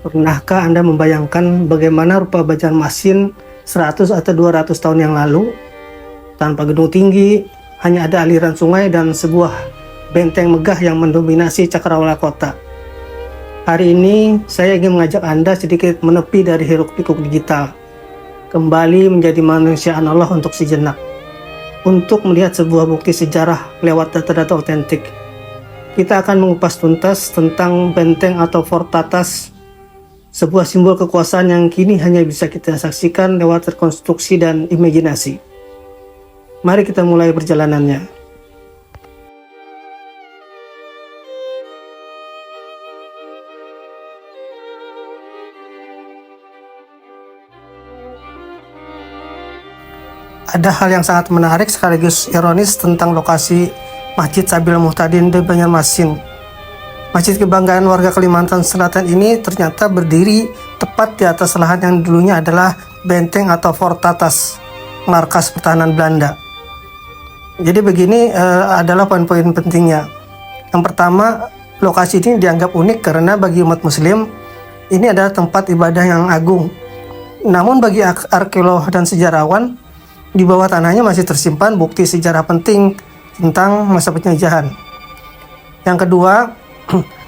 Pernahkah Anda membayangkan bagaimana rupa Banjarmasin 100 atau 200 tahun yang lalu? Tanpa gedung tinggi, hanya ada aliran sungai dan sebuah benteng megah yang mendominasi cakrawala kota. Hari ini, saya ingin mengajak Anda sedikit menepi dari hiruk-pikuk digital, kembali menjadi manusia analog untuk sejenak, untuk melihat sebuah bukti sejarah lewat data-data otentik. Kita akan mengupas tuntas tentang benteng atau Fort Tatas, sebuah simbol kekuasaan yang kini hanya bisa kita saksikan lewat rekonstruksi dan imajinasi. Mari kita mulai perjalanannya. Ada hal yang sangat menarik sekaligus ironis tentang lokasi Masjid Sabil Muhtadin di Banjarmasin. Masjid kebanggaan warga Kalimantan Selatan ini ternyata berdiri tepat di atas lahan yang dulunya adalah benteng atau Fort Tatas, markas pertahanan Belanda. Jadi begini adalah poin-poin pentingnya. Yang pertama, lokasi ini dianggap unik karena bagi umat muslim ini adalah tempat ibadah yang agung. Namun bagi arkeolog dan sejarawan, di bawah tanahnya masih tersimpan bukti sejarah penting tentang masa penjajahan. Yang kedua,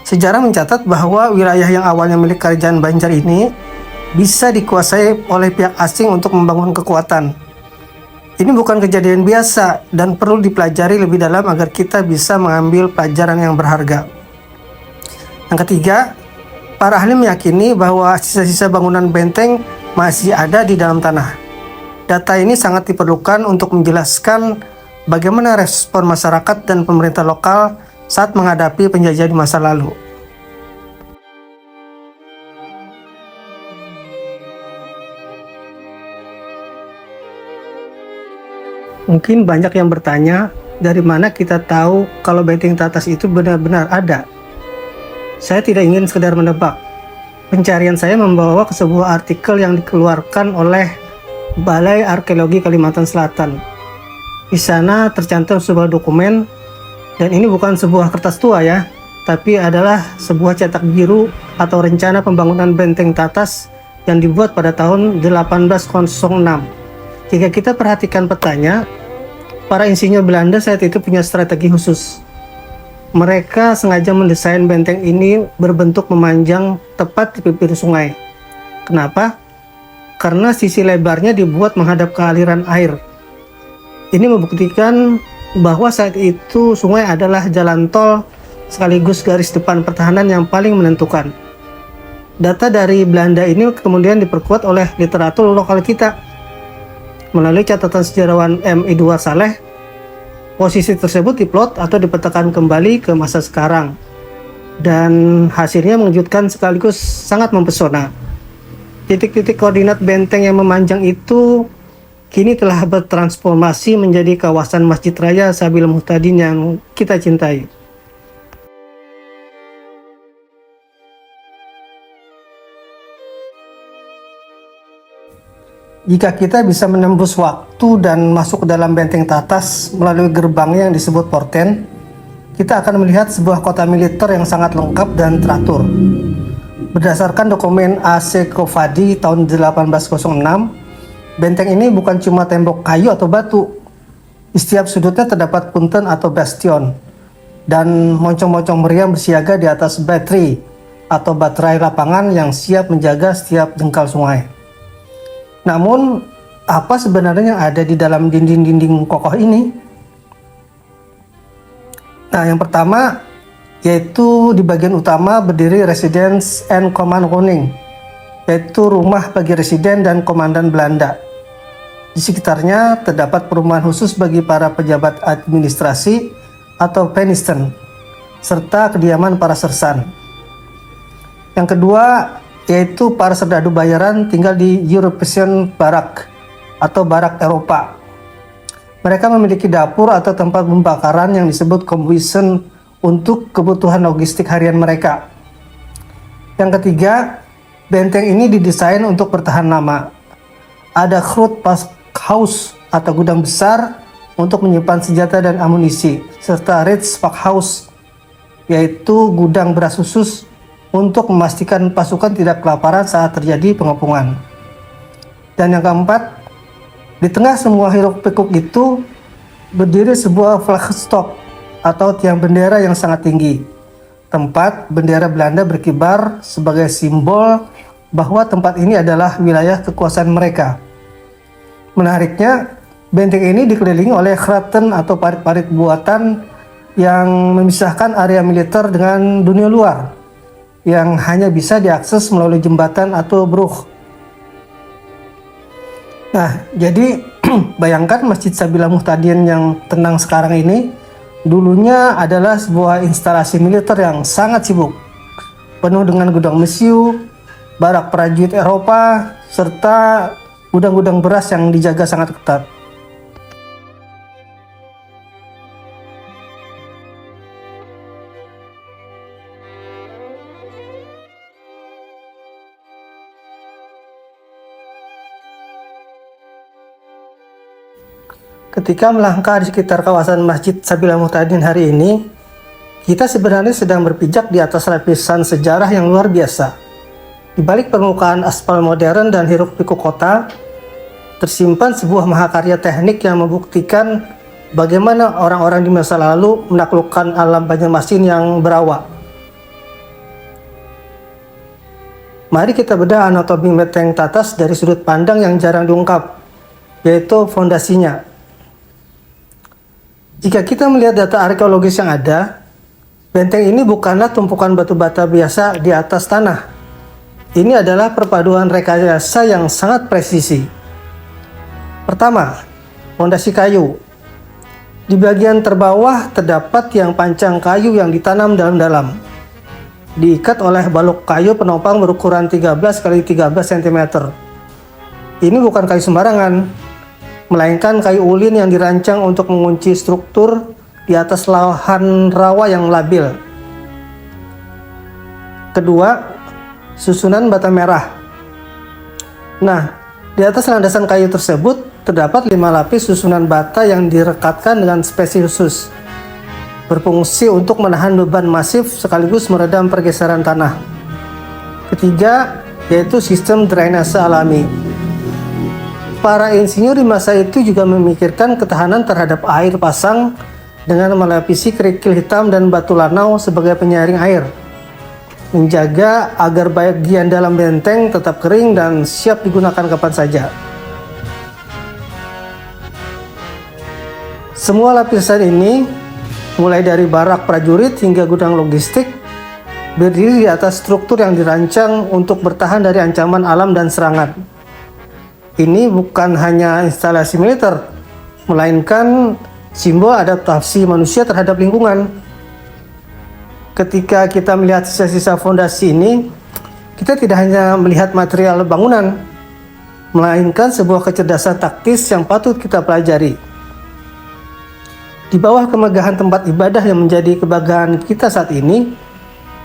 sejarah mencatat bahwa wilayah yang awalnya milik Kerajaan Banjar ini bisa dikuasai oleh pihak asing untuk membangun kekuatan. Ini bukan kejadian biasa dan perlu dipelajari lebih dalam agar kita bisa mengambil pelajaran yang berharga. Yang ketiga, para ahli meyakini bahwa sisa-sisa bangunan benteng masih ada di dalam tanah. Data ini sangat diperlukan untuk menjelaskan bagaimana respon masyarakat dan pemerintah lokal saat menghadapi penjajah di masa lalu. Mungkin banyak yang bertanya, dari mana kita tahu kalau benteng Tatas itu benar-benar ada? Saya tidak ingin sekedar menebak. Pencarian saya membawa ke sebuah artikel yang dikeluarkan oleh Balai Arkeologi Kalimantan Selatan. Di sana tercantum sebuah dokumen. Dan ini bukan sebuah kertas tua ya, tapi adalah sebuah cetak biru atau rencana pembangunan benteng Tatas yang dibuat pada tahun 1806. Jika kita perhatikan petanya, para insinyur Belanda saat itu punya strategi khusus. Mereka sengaja mendesain benteng ini berbentuk memanjang tepat di bibir sungai. Kenapa? Karena sisi lebarnya dibuat menghadap ke aliran air. Ini membuktikan bahwa saat itu sungai adalah jalan tol sekaligus garis depan pertahanan yang paling menentukan. Data dari Belanda ini kemudian diperkuat oleh literatur lokal kita. Melalui catatan sejarawan M. Edward Saleh, posisi tersebut diplot atau dipetakan kembali ke masa sekarang. Dan hasilnya mengejutkan sekaligus sangat mempesona. Titik-titik koordinat benteng yang memanjang itu kini telah bertransformasi menjadi kawasan Masjid Raya Sabil Muhtadin yang kita cintai. Jika kita bisa menembus waktu dan masuk ke dalam benteng Tatas melalui gerbangnya yang disebut Porten, kita akan melihat sebuah kota militer yang sangat lengkap dan teratur. Berdasarkan dokumen A.C. Kofadi tahun 1806, benteng ini bukan cuma tembok kayu atau batu. Di setiap sudutnya terdapat punten atau bastion, dan moncong-moncong meriam bersiaga di atas battery atau baterai lapangan yang siap menjaga setiap jengkal sungai. Namun, apa sebenarnya yang ada di dalam dinding-dinding kokoh ini? Nah, yang pertama yaitu di bagian utama berdiri Residence and Command Woning, yaitu rumah bagi residen dan komandan Belanda. Di sekitarnya terdapat perumahan khusus bagi para pejabat administrasi atau penisten, serta kediaman para sersan. Yang kedua yaitu para serdadu bayaran tinggal di European Barak atau barak Eropa. Mereka memiliki dapur atau tempat pembakaran yang disebut combustion untuk kebutuhan logistik harian mereka. Yang ketiga, benteng ini didesain untuk bertahan lama. Ada Groot Pakhuis atau gudang besar untuk menyimpan senjata dan amunisi, serta Rits Pakhuis, yaitu gudang beras khusus untuk memastikan pasukan tidak kelaparan saat terjadi pengepungan. Dan yang keempat, di tengah semua hiruk-pikuk itu berdiri sebuah flagstop atau tiang bendera yang sangat tinggi. Tempat bendera Belanda berkibar sebagai simbol bahwa tempat ini adalah wilayah kekuasaan mereka. Menariknya, benteng ini dikelilingi oleh graten atau parit-parit buatan yang memisahkan area militer dengan dunia luar, yang hanya bisa diakses melalui jembatan atau brug. Nah, jadi bayangkan Masjid Sabila Muhtadin yang tenang sekarang ini, dulunya adalah sebuah instalasi militer yang sangat sibuk, penuh dengan gudang mesiu, barak prajurit Eropa, serta gudang-gudang beras yang dijaga sangat ketat. Ketika melangkah di sekitar kawasan Masjid Sabila Muhtadin hari ini, kita sebenarnya sedang berpijak di atas lapisan sejarah yang luar biasa. Di balik permukaan aspal modern dan hiruk-pikuk kota, tersimpan sebuah mahakarya teknik yang membuktikan bagaimana orang-orang di masa lalu menaklukkan alam Banjarmasin yang berawak. Mari kita bedah anatomi Benteng Tatas dari sudut pandang yang jarang diungkap, yaitu fondasinya. Jika kita melihat data arkeologis yang ada, benteng ini bukanlah tumpukan batu bata biasa di atas tanah. Ini adalah perpaduan rekayasa yang sangat presisi. Pertama, fondasi kayu. Di bagian terbawah terdapat tiang pancang kayu yang ditanam dalam-dalam, diikat oleh balok kayu penopang berukuran 13 x 13 cm. Ini bukan kayu sembarangan, melainkan kayu ulin yang dirancang untuk mengunci struktur di atas lahan rawa yang labil. Kedua, susunan bata merah. Nah, di atas landasan kayu tersebut terdapat 5 lapis susunan bata yang direkatkan dengan spesies khusus, berfungsi untuk menahan beban masif sekaligus meredam pergeseran tanah. Ketiga, yaitu sistem drainase alami. Para insinyur di masa itu juga memikirkan ketahanan terhadap air pasang dengan melapisi kerikil hitam dan batu lanau sebagai penyaring air, menjaga agar bagian dalam benteng tetap kering dan siap digunakan kapan saja. Semua lapisan ini, mulai dari barak prajurit hingga gudang logistik, berdiri di atas struktur yang dirancang untuk bertahan dari ancaman alam dan serangan. Ini bukan hanya instalasi militer, melainkan simbol adaptasi manusia terhadap lingkungan. Ketika kita melihat sisa-sisa fondasi ini, kita tidak hanya melihat material bangunan, melainkan sebuah kecerdasan taktis yang patut kita pelajari. Di bawah kemegahan tempat ibadah yang menjadi kebanggaan kita saat ini,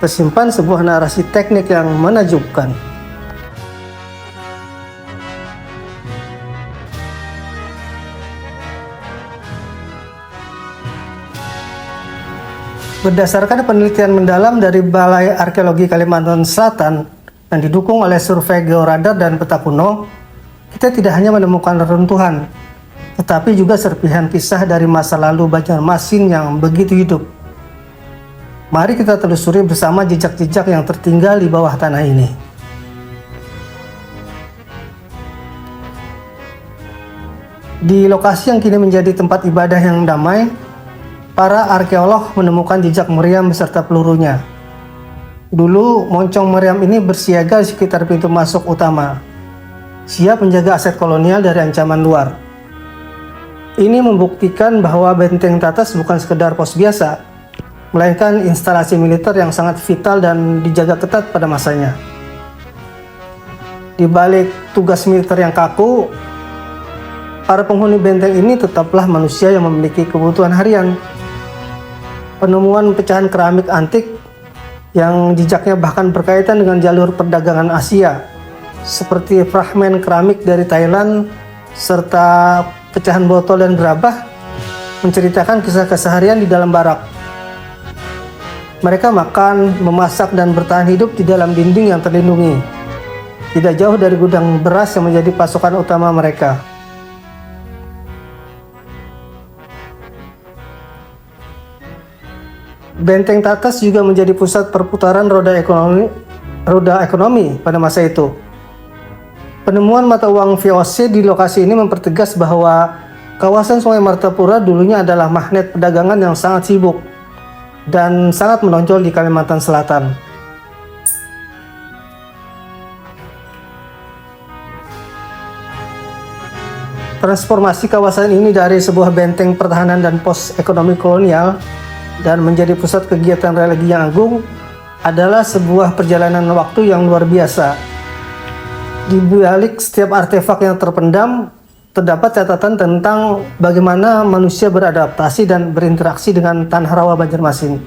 tersimpan sebuah narasi teknik yang menakjubkan. Berdasarkan penelitian mendalam dari Balai Arkeologi Kalimantan Selatan yang didukung oleh survei georadar dan peta kuno, kita tidak hanya menemukan reruntuhan, tetapi juga serpihan kisah dari masa lalu Banjarmasin yang begitu hidup. Mari kita telusuri bersama jejak-jejak yang tertinggal di bawah tanah ini. Di lokasi yang kini menjadi tempat ibadah yang damai, para arkeolog menemukan jejak meriam beserta pelurunya. Dulu, moncong meriam ini bersiaga di sekitar pintu masuk utama, siap menjaga aset kolonial dari ancaman luar. Ini membuktikan bahwa Benteng Tatas bukan sekedar pos biasa, melainkan instalasi militer yang sangat vital dan dijaga ketat pada masanya. Di balik tugas militer yang kaku, para penghuni benteng ini tetaplah manusia yang memiliki kebutuhan harian. Penemuan pecahan keramik antik yang jejaknya bahkan berkaitan dengan jalur perdagangan Asia, seperti fragmen keramik dari Thailand serta pecahan botol dan gerabah, menceritakan kisah keseharian di dalam barak. Mereka makan, memasak, dan bertahan hidup di dalam dinding yang terlindungi, tidak jauh dari gudang beras yang menjadi pasokan utama mereka. Benteng Tatas juga menjadi pusat perputaran roda ekonomi pada masa itu. Penemuan mata uang VOC di lokasi ini mempertegas bahwa kawasan Sungai Martapura dulunya adalah magnet perdagangan yang sangat sibuk dan sangat menonjol di Kalimantan Selatan. Transformasi kawasan ini dari sebuah benteng pertahanan dan pos ekonomi kolonial dan menjadi pusat kegiatan religi yang agung adalah sebuah perjalanan waktu yang luar biasa. Di balik setiap artefak yang terpendam, terdapat catatan tentang bagaimana manusia beradaptasi dan berinteraksi dengan tanah rawa Banjarmasin.